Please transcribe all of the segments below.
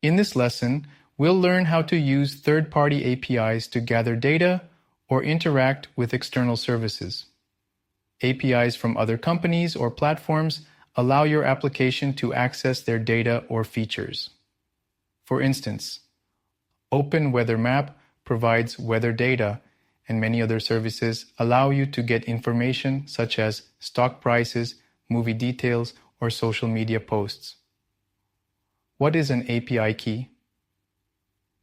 In this lesson, we'll learn how to use third-party APIs to gather data or interact with external services. APIs from other companies or platforms allow your application to access their data or features. For instance, Open Weather Map provides weather data, and many other services allow you to get information such as stock prices, movie details, or social media posts. What is an API key?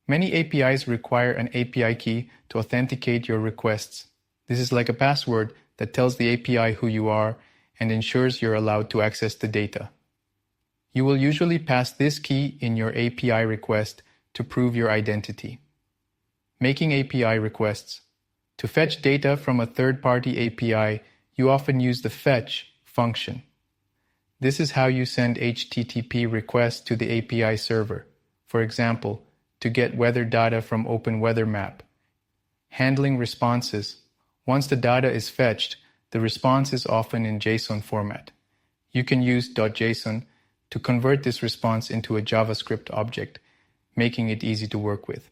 Many APIs require an API key to authenticate your requests. This is like a password that tells the API who you are and ensures you're allowed to access the data. You will usually pass this key in your API request to prove your identity. Making API requests. To fetch data from a third-party API, you often use the fetch function. This is how you send HTTP requests to the API server. For example, to get weather data from Open Weather Map. Handling responses. Once the data is fetched, the response is often in JSON format. You can use .json to convert this response into a JavaScript object, making it easy to work with.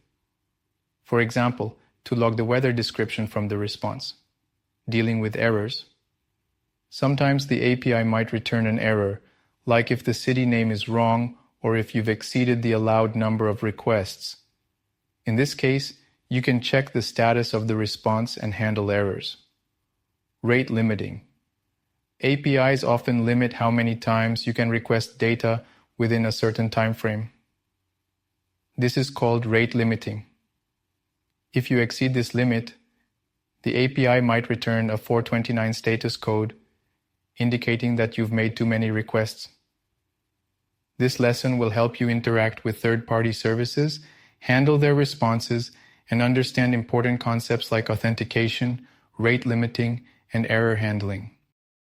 For example, to log the weather description from the response. Dealing with errors. Sometimes the API might return an error, like if the city name is wrong or if you've exceeded the allowed number of requests. In this case, you can check the status of the response and handle errors. Rate limiting. APIs often limit how many times you can request data within a certain time frame. This is called rate limiting. If you exceed this limit, the API might return a 429 status code, indicating that you've made too many requests. This lesson will help you interact with third-party services, handle their responses, and understand important concepts like authentication, rate limiting, and error handling.